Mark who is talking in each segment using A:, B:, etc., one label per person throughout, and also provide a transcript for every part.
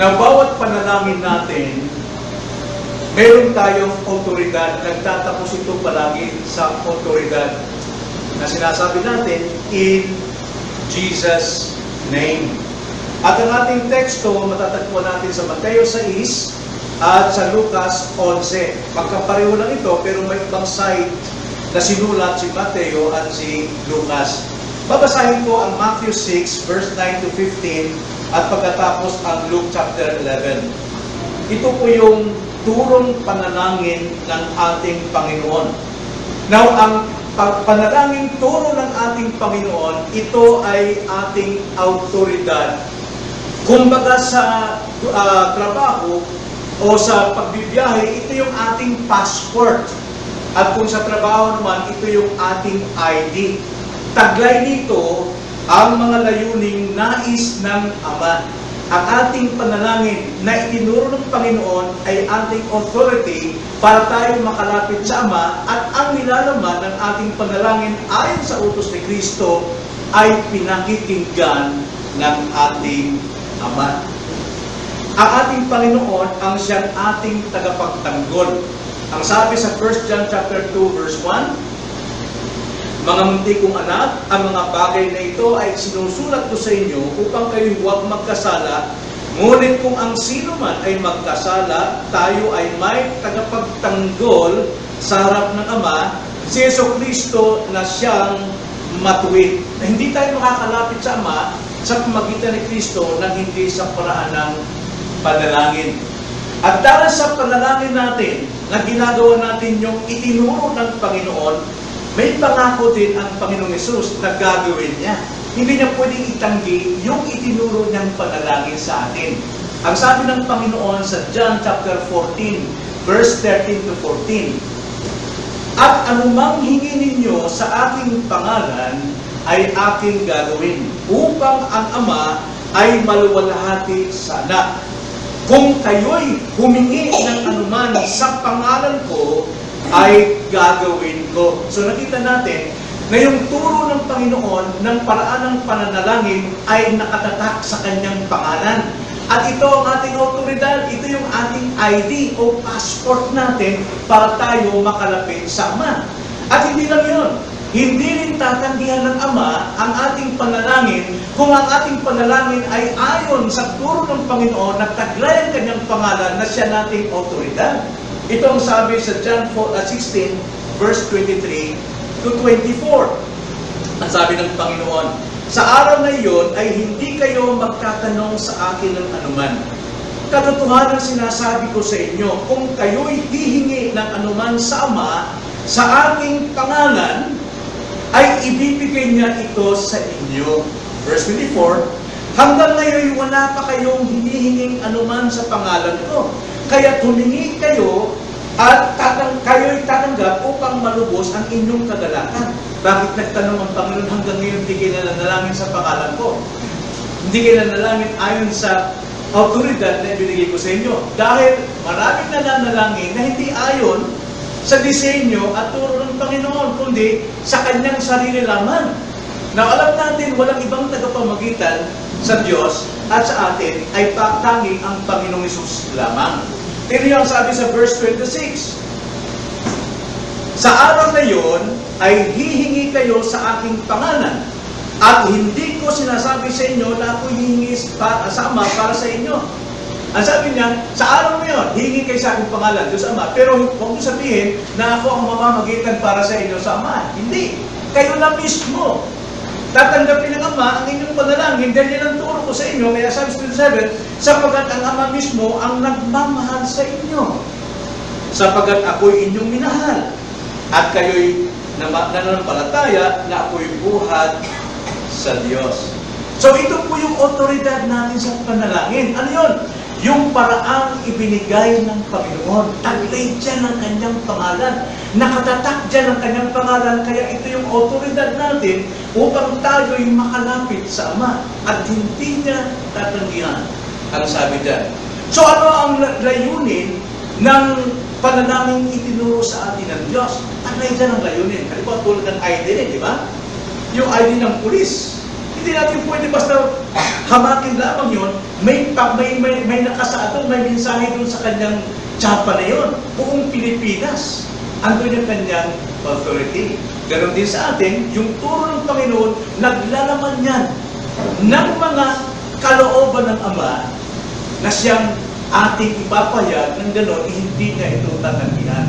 A: na bawat panalangin natin, meron tayong otoridad. Nagtatapos ito palagi sa otoridad na sinasabi natin, in Jesus' name. At ang ating teksto, matatagpuan natin sa Mateo 6 at sa Lucas 11. Magkapareho lang ito, pero may ibang side na sinulat si Mateo at si Lucas. Babasahin ko ang Matthew 6, verse 9 to 15, at pagkatapos ang Luke chapter 11. Ito po yung turong panalangin ng ating Panginoon. Now, ang panalangin turo ng ating Panginoon, ito ay ating autoridad. Kumbaga sa trabaho o sa pagbibiyahe, ito yung ating passport. At kung sa trabaho naman, ito yung ating ID. Taglay nito ang mga layuning nais ng Ama. Ang ating panalangin na itinuro ng Panginoon ay ating authority para tayo makalapit sa Ama, at ang nilalaman ng ating panalangin ayon sa utos ni Kristo ay pinakikinggan ng ating Ama. Ang ating Panginoon ang siyang ating tagapagtanggol. Ang sabi sa 1 John chapter 2 verse 1, mga munti kong anak, ang mga bagay na ito ay sinusulat ko sa inyo upang kayo huwag magkasala. Ngunit kung ang sino man ay magkasala, tayo ay may tagapagtanggol sa harap ng Ama, si Jesucristo na siyang matuwid. Na hindi tayo makakalapit sa Ama sa pamagitan ni Kristo nang hindi sa paraan ng panalangin. At dahil sa panalangin natin na ginagawa natin yung itinuro ng Panginoon, may pangako din ang Panginoong Hesus na gagawin niya. Hindi niya pwedeng itanggi yung itinuro niyang panalangin sa atin. Ang sabi ng Panginoon sa John chapter 14, verse 13 to 14, at anumang hingi ninyo sa aking pangalan ay aking gagawin, upang ang Ama ay maluwalhati sa Anak. Kung kayo'y humingi ng anuman sa pangalan ko, ay gagawin ko. So nakita natin na yung turo ng Panginoon ng paraan ng pananalangin ay nakatatak sa kanyang pangalan. At ito ang ating autoridad, ito yung ating ID o passport natin para tayo makalapit sa Ama. At hindi lang yun, hindi rin tatanggihan ng Ama ang ating panalangin kung ang ating panalangin ay ayon sa turo ng Panginoon na taglay ang kanyang pangalan na siya nating autoridad. Ito ang sabi sa John 16, verse 23 to 24. Ang sabi ng Panginoon, sa araw na iyon ay hindi kayo magtatanong sa akin ng anuman. Katotohanan sinasabi ko sa inyo, kung kayo'y hihingi ng anuman sa Ama, sa aking pangalan, ay ibibigay niya ito sa inyo. Verse 24, hanggang ngayon wala pa kayong hinihinging anuman sa pangalan ko. Kaya humingi kayo at kayo'y tatanggap upang malubos ang inyong kagalakan. Bakit nagtanong ang Panginoon hanggang ngayon hindi kayo nanalangin sa pangalan ko? Hindi kayo nanalangin ayon sa autoridad na ibinigay ko sa inyo. Dahil maraming nananalangin na hindi ayon sa disenyo at turo ng Panginoon, kundi sa kanyang sarili lamang. Na alam natin, walang ibang tagapamagitan sa Diyos at sa atin ay tanging ang Panginoong Hesus lamang. Pero yung sabi sa verse 26, sa araw na yon ay hihingi kayo sa aking pangalan, at hindi ko sinasabi sa inyo na ako hihingi sa Ama para sa inyo. Ang sabi niya, sa araw na yon, hihingi kayo sa aking pangalan, Diyos Ama, pero huwag mo sabihin na ako ang mamamagitan para sa inyo sa Ama. Hindi. Kayo na mismo tatanggapin ng Ama ang inyong panalangin dahil yan ang turo ko sa inyo. Kaya sabi sa 27, sapagkat ang Ama mismo ang nagmamahal sa inyo, sapagkat ako'y inyong minahal, at kayo'y nananampalataya na ako'y buhat sa Diyos. So ito po yung otoridad natin sa panalangin. Ano yun? Yung paraang ibinigay ng Panginoon. Taglay dyan ang kanyang pangalan. Nakatatak dyan ang kanyang pangalan. Kaya ito yung otoridad natin upang tayo'y makalapit sa Ama. At hindi niya tatanggihan ang sabi dyan. So ano ang layunin ng panalangin itinuro sa atin ng Diyos? Taglay dyan ang layunin. Halimbawa tulad ng ID rin, di ba? Yung ID ng pulis. Hindi natin pwede basta hamakin lamang yun. may nakasaad, may mensahe doon sa kanyang tsapa na yun. Buong Pilipinas, andun yung kanyang authority. Ganon din sa atin, yung turo ng Panginoon, naglalaman yan ng mga kalooban ng Ama na siyang ating ipapahayag ng gano'n, hindi niya ito tatanggihan.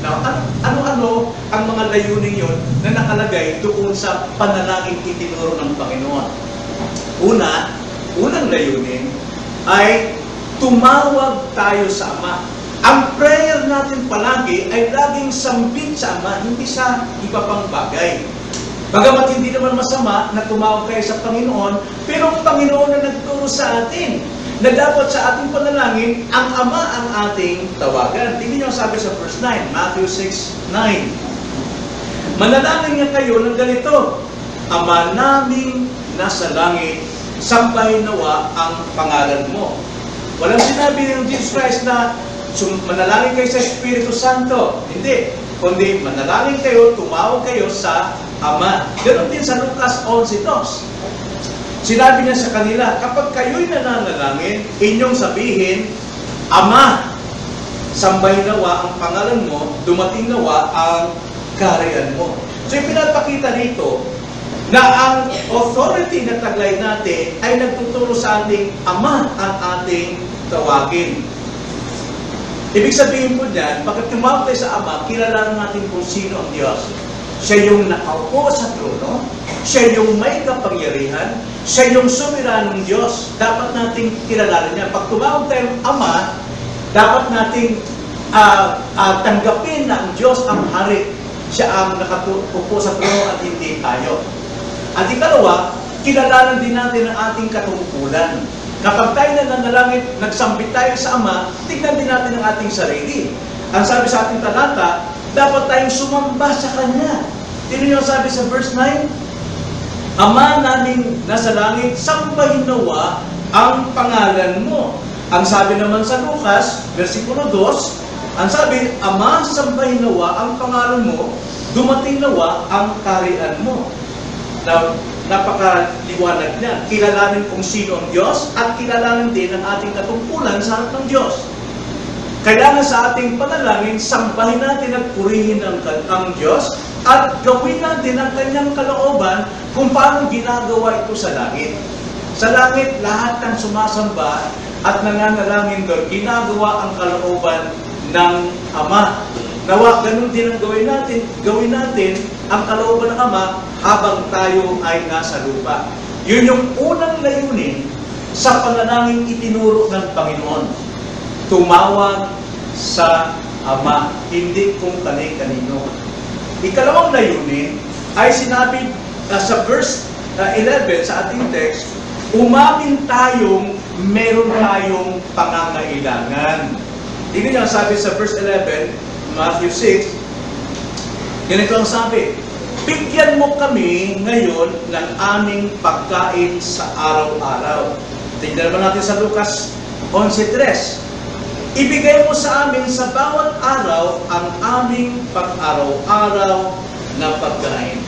A: Now, ano-ano ang mga layunin yun na nakalagay doon sa panalangin itinuro ng Panginoon? Unang layunin ay tumawag tayo sa Ama. Ang prayer natin palagi ay laging sambit sa Ama, hindi sa iba pang bagay. Bagamat hindi naman masama na tumawag kayo sa Panginoon, pero ang Panginoon na nagturo sa atin na dapat sa ating panalangin, ang Ama ang ating tawagan. Tingnan niyo ang sabi sa verse 9, Matthew 6:9. Manalangin niya kayo ng ganito, Ama naming nasa langit, sambahin nawa ang pangalan mo. Walang sinabi ng Jesus Christ na manalangin kayo sa Espiritu Santo. Hindi. Kundi manalangin kayo, tumawag kayo sa Ama. Ganon din sa Lucas 11:2. Sinabi niya sa kanila, kapag kayo'y nananalangin, inyong sabihin, Ama, sambahin nawa ang pangalan mo, dumating nawa ang kaharian mo. So pinapakita rito na ang authority na taglay natin ay nagtuturo sa ating Ama ang ating tawagin. Ibig sabihin po niyan, pagkat tumawag tayo sa Ama, kilala natin kung sino ang Diyos. Siya yung nakaupo sa trono, siya yung may kapangyarihan, siya yung soberanong Diyos. Dapat nating kilala niya. Pag tumawag tayong Ama, dapat nating tanggapin na ang Diyos ang hari. Siya ang nakaupo sa trono at hindi tayo. At ikalawa, kilalanan din natin ang ating katungkulan. Kapag tayo nananalangin, nagsambit tayo sa Ama, tignan din natin ang ating sarili. Ang sabi sa ating talata, dapat tayong sumamba sa Kanya. Tingnan niyo ang sabi sa verse 9, Ama naming nasa langit, sambahin nawa ang pangalan mo. Ang sabi naman sa Lucas, versikulo 2, ang sabi, Ama, sambahin nawa ang pangalan mo, dumating nawa ang kaharian mo. Now, napakaliwanag niya. Kilalanin kung sino ang Diyos at kilalanin din ang ating katungkulan sa harap ng Diyos. Kailangan sa ating panalangin, sambahin natin at purihin ang Diyos at gawin natin ang kanyang kalooban kung paano ginagawa ito sa langit. Sa langit, lahat ng sumasamba at nananalangin doon, ginagawa ang kalooban ng Ama. Nawa, ganun din ang gawin natin ang kalooban ng Ama habang tayo ay nasa lupa. Yun yung unang layunin sa panalangin itinuro ng Panginoon. Tumawag sa Ama, hindi kung kani-kanino. Ikalawang layunin ay sinabi sa verse 11 sa ating text, umamin tayong meron tayong pangangailangan. Tingnan niyo ang sabi sa verse 11, Matthew 6, ganito ang sabi, bigyan mo kami ngayon ng aming pagkain sa araw-araw. Tingnan naman natin sa Lucas 11:3. Ibigay mo sa amin sa bawat araw ang aming pang-araw-araw na pagkain.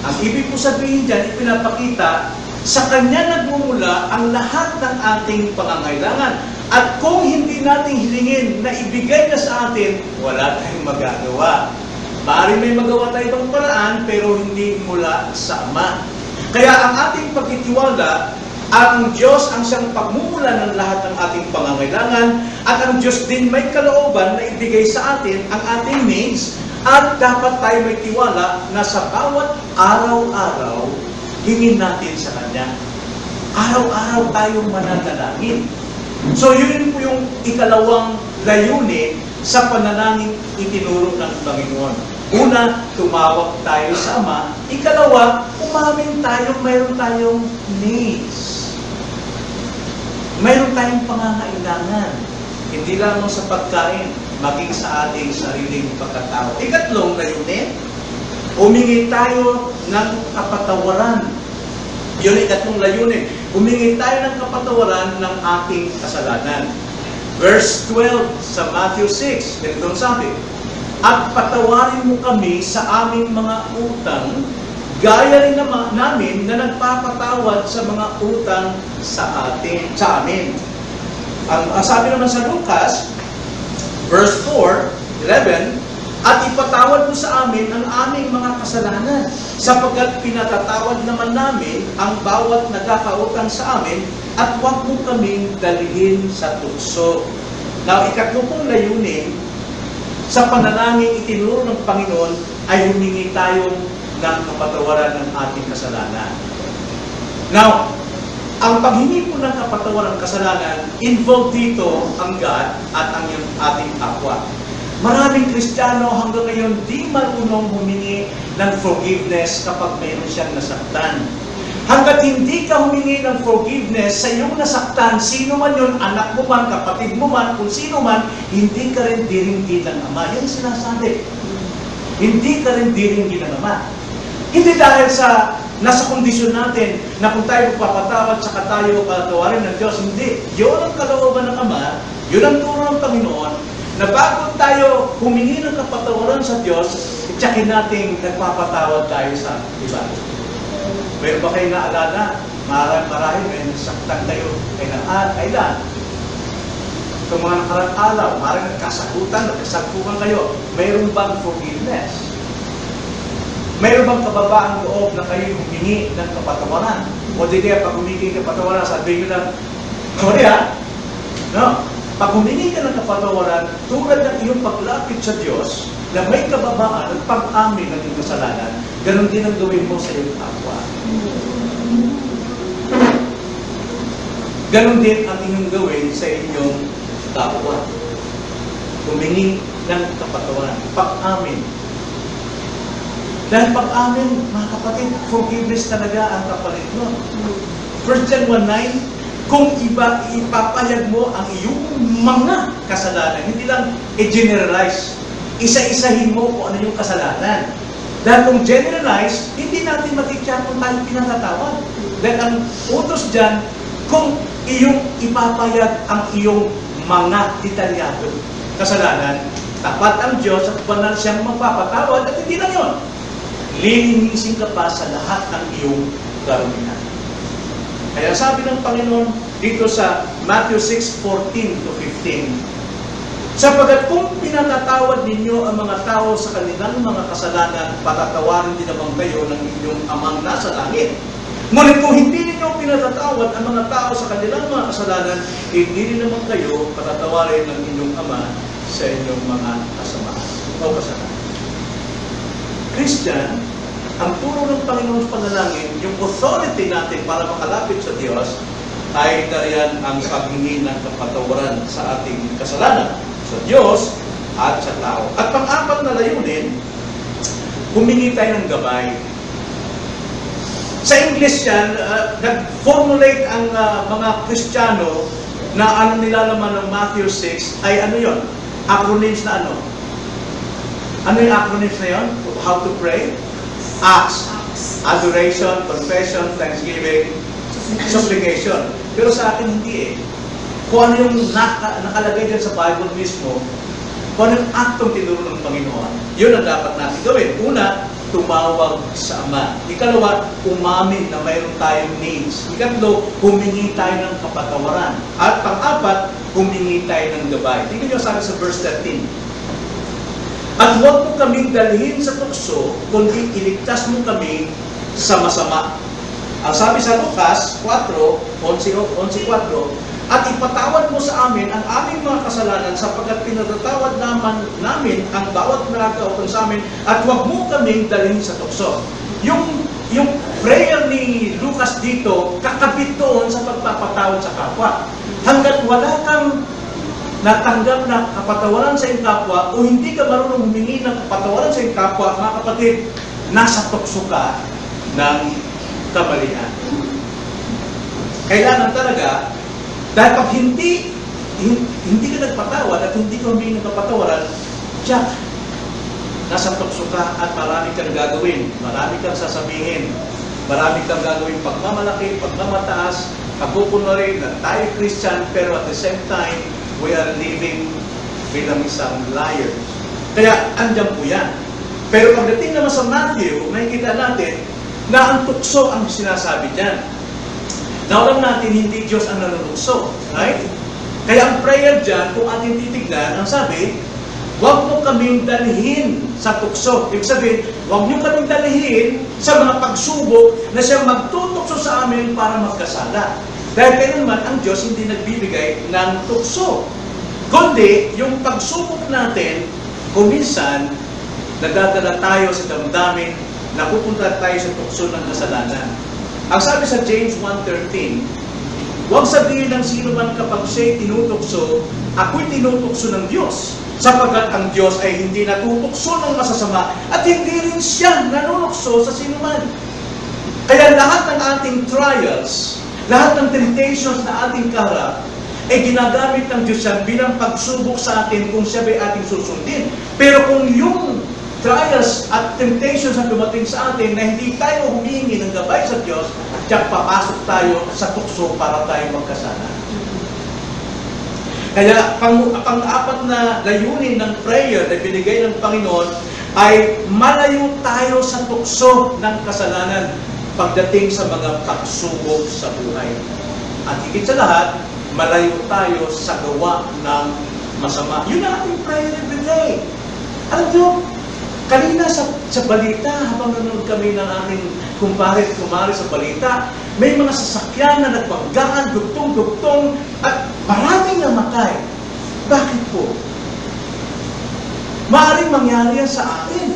A: Ang ibig po sabihin dyan, ipinapakita, sa Kanya nagmumula ang lahat ng ating pangangailangan. At kung hindi natin hilingin na ibigay na sa atin, wala tayong magagawa. Maaari may magawa tayo itong paraan, pero hindi mula sa Ama. Kaya ang ating pagtitiwala, ang Diyos ang siyang pagmumula ng lahat ng ating pangangailangan at ang Diyos din may kalooban na ibigay sa atin ang ating needs at dapat tayo may tiwala na sa bawat araw-araw hingin natin sa Kanya. Araw-araw tayong mananalangin. So yun po yung ikalawang layunin sa panalangin itinuro ng Panginoon. Una, tumawag tayo sa Ama. Ikalawa, umamin tayo, mayroon tayong needs. Mayroon tayong pangangailangan. Hindi lamang sa pagkain, maging sa ating sariling pagkatao. Ikatlong layunin, humingi tayo ng kapatawaran. Yun ikatlong layunin. Humingi tayo ng kapatawaran ng ating kasalanan. Verse 12 sa Matthew 6, ganito ang sabi, at patawarin mo kami sa aming mga utang Gaya rin namin na nagpapatawad sa mga utang sa amin. Ang sabi naman sa Lucas, verse 4:11, at ipatawad mo sa amin ang aming mga kasalanan, sapagkat pinatatawad naman namin ang bawat nagkakautang sa amin, at huwag mo kaming dalhin sa tukso. Now, ikatlo pong layunin sa panalangin itinuro ng Panginoon ay humingi tayong ng kapatawaran ng ating kasalanan. Now, ang paghingi po ng kapatawaran ng kasalanan, involved dito ang God at ang ating kapwa. Maraming Kristiyano hanggang ngayon di marunong humingi ng forgiveness kapag mayroon siyang nasaktan. Hanggat hindi ka humingi ng forgiveness sa iyong nasaktan, sino man yun, anak mo man, kapatid mo man, kung sino man, hindi ka rin diringgin ng Ama. Yan sinasabi. Hindi ka rin diringgin ng Ama. Hindi dahil sa nasa kondisyon natin na kung tayo papatawad saka tayo patawarin ng Diyos. Hindi. Yun ang kalooban ng Ama, yun ang turo ng Panginoon, na bago tayo humingi ng kapatawaran sa Diyos, itsakin natin nagpapatawad tayo sa iba. Meron ba kayo naalala? Marahil may nasaktan kayo kailan? Itong mga nakarang araw, maraming nagkasagutan, nagkasagpukan kayo. Mayroon bang forgiveness? Mayroon bang kababaang loob na kayo humingi ng kapatawaran? O di kaya pag humingi ng kapatawaran, sabihin nyo lang, sorry ha? No? Pag humingi ka ng kapatawaran, tulad ng iyong paglapit sa Diyos, na may kababaan at pag-amin ng iyong kasalanan, ganun din ang gawin mo sa iyong kapwa. Ganun din ang inyong gawin sa inyong kapwa. Humingi ng kapatawaran, pag-amin. Dahil pag-amin, mga kapatid, forgiveness talaga ang kapalit nun. 1 John 1:9, kung ipapayag mo ang iyong mga kasalanan, hindi lang i-generalize, isa-isahin mo kung ano yung kasalanan. Dahil kung generalize, hindi natin matitya kung tayo pinatatawad. Dahil ang utos dyan, kung iyong ipapayag ang iyong mga detalyado kasalanan, tapat ang Diyos at banal siyang magpapatawad, at hindi lang yun. Lilinisin ka pa sa lahat ng iyong karumihan. Kaya sabi ng Panginoon dito sa Matthew 6:14-15, sapagkat kung pinatatawad ninyo ang mga tao sa kanilang mga kasalanan, patatawarin din naman kayo ng inyong Amang nasa langit. Ngunit kung hindi ninyo pinatatawad ang mga tao sa kanilang mga kasalanan, hindi din naman kayo patatawarin ng inyong Ama sa inyong mga kasamaan o kasalanan. Christian, ang turo ng Panginoon sa panalangin, yung authority natin para makalapit sa Diyos, ay dariyan ang paghingi ng kapatawaran sa ating kasalanan, sa Diyos at sa tao. At pang-apat na layunin, humingi tayo ng gabay. Sa English yan, nag-formulate ang mga Kristiyano na ano nilalaman ng Matthew 6 ay ano yon? Acronyms na ano? Ano yung acronyms na yon? How to pray? Acts, adoration, confession, thanksgiving, supplication. Pero sa akin hindi eh. Kung ano yung nakalagay dyan sa Bible mismo, kung ano yung aktong tinuro ng Panginoon, yun ang dapat natin gawin. Una, tumawag sa Ama. Ikalawa, umamin na mayroon tayong needs. Ikatlo, humingi tayo ng kapatawaran. At pang-apat, humingi tayo ng gabay. Tingnan nyo sabi sa verse 13. At huwag mo kaming dalhin sa tukso, kundi iligtas mo kami sa masama. Ang sabi sa Lucas 4:11-4, at ipatawad mo sa amin ang aming mga kasalanan sapagkat pinatatawad namin ang bawat nagkakautang sa amin, at huwag mo kaming dalhin sa tukso. Yung prayer ni Lucas dito, kakabit doon sa pagpapatawad sa kapwa. Hanggat wala kang natanggap na kapatawaran sa iyong kapwa o hindi ka marunong humingi ng kapatawaran sa iyong kapwa, mga kapatid, nasa tukso ka ng kamalian. Kailangan talaga, dahil pag hindi ka nagpatawad at hindi ka humingi ng kapatawaran, tiyak, nasa tukso ka at marami kang gagawin, marami kang sasabihin, marami kang gagawin pagmamalaki, pagmamataas, pagkukunwari na tayo Christian, pero at the same time, we are living bilang isang liars. Kaya, andyan po yan. Pero pagdating naman sa Matthew, nakikita natin, na ang tukso ang sinasabi diyan. Now, alam natin, hindi Diyos ang nanunukso. Right? Kaya ang prayer dyan, kung ating titignan, ang sabi, huwag mo kaming dalhin sa tukso. Ibig sabihin, huwag niyo kaming dalhin sa mga pagsubok na siyang magtutukso sa amin para magkasala. Dahil kaya naman, ang Diyos hindi nagbibigay ng tukso. Kundi, yung pagsubok natin, kung minsan, nadadala tayo sa damdamin, napupunta tayo sa tukso ng kasalanan. Ang sabi sa James 1:13, huwag sabihin ng sino man kapag siya'y tinutukso, ako'y tinutukso ng Diyos. Sapagkat ang Diyos ay hindi natutukso ng masasama at hindi rin siya nanunukso sa sino man. Kaya lahat ng ating trials, lahat ng temptations na ating kaharap, ay ginagamit ng Diyos yan bilang pagsubok sa atin kung siya ba'y ating susundin. Pero kung yung trials at temptations na dumating sa atin na hindi tayo humingi ng gabay sa Diyos, tiyak papasok tayo sa tukso para tayo magkasala. Kaya pang-apat na layunin ng prayer na binigay ng Panginoon ay malayo tayo sa tukso ng kasalanan pagdating sa mga pagsubok sa buhay. At higit sa lahat, malayo tayo sa gawa ng masama. Yun ang ating prayer every day. Alam nyo, kanina sa balita, habang nanonood kami ng aming kumare sa balita, may mga sasakyan na nagbanggaan, dugtong-dugtong, at maraming namatay. Bakit po? Maaaring mangyari yan sa atin.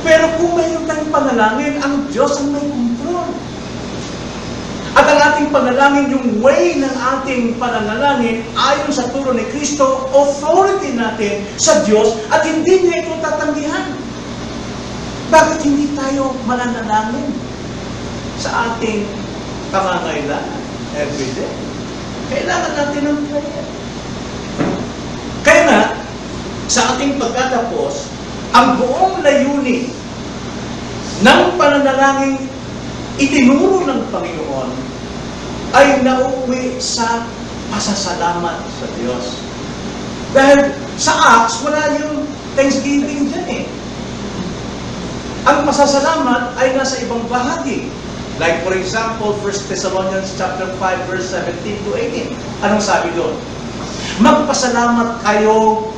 A: Pero kung mayroon tayong panalangin, ang Diyos ang may kontrol. At ang ating panalangin, yung way ng ating pananalangin, ayon sa turo ni Kristo, authority natin sa Diyos, at hindi niya ito tatanggihan. Bakit hindi tayo mananalangin sa ating pangangailangan every day? Kailangan natin ng prayer. Kaya nga, sa ating pagkatapos, ang buong layunin ng pananalangin itinuro ng Panginoon ay nauuwi sa pasasalamat sa Diyos. Dahil sa Acts, wala yung Thanksgiving dyan eh. Ang pasasalamat ay nasa ibang bahagi. Like for example, 1 Thessalonians chapter 5, verse 17 to 18. Anong sabi doon? Magpasalamat kayo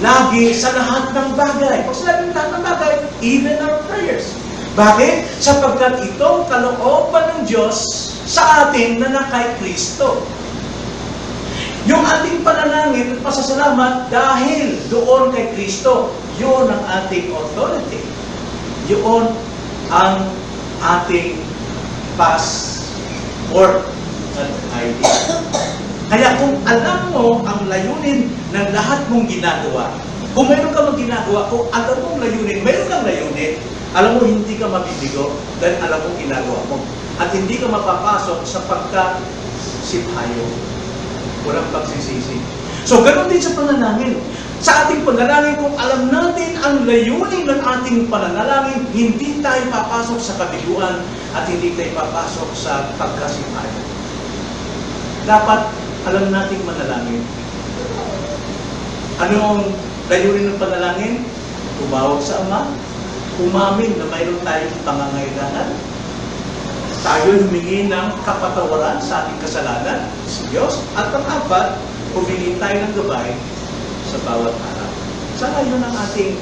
A: lagi sa lahat ng bagay. Pag sinabi ng lahat ng bagay, even our prayers. Bakit? Sapagkat itong kalooban ng Diyos sa atin na kay Kristo. Yung ating panalangin at pasasalamat dahil doon kay Kristo, yun ang ating authority. Yun ang ating passport at ID. Kaya kung alam mo ang layunin ng lahat mong ginagawa, kung mayroon ka mong ginagawa, kung alam mong layunin, mayroon kang layunin, alam mo hindi ka mabibigo dahil alam mo ginagawa mo. At hindi ka mapapasok sa pagkasipayo. Walang pagsisisi. So, ganoon din sa pananalangin. Sa ating pananalangin, kung alam natin ang layunin ng ating pananalangin, hindi tayo papasok sa kabiguan at hindi tayo papasok sa pagkasipayo. Dapat alam nating manalangin. Anong layunin ng panalangin? Tumawag sa Ama, umamin na mayroon tayong pangangailangan, tayo humingi ng kapatawaran sa ating kasalanan sa Diyos, at pang-apat, humingi tayo ng gabay sa bawat araw. Sana yun ang ating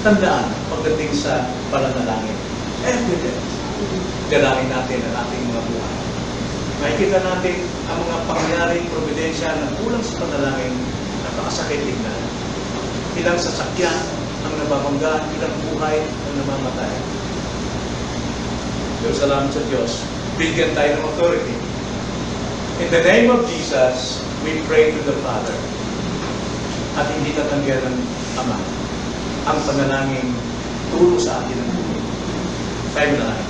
A: tandaan pagdating sa pananalangin. Every day, dalangin natin ang ating mga buhay. Makikita natin ang mga pangyayaring providensya na kulang sa panalangin, napakasakit tignan. Ilang sasakyan ang nababanggaan, ilang buhay ang namamatay. Diyos, salamat sa Diyos. Bigyan tayo ng authority. In the name of Jesus, we pray to the Father. At hindi tatanggihan ng Ama ang panalangin turo sa atin ng buhay. Tayo na lang.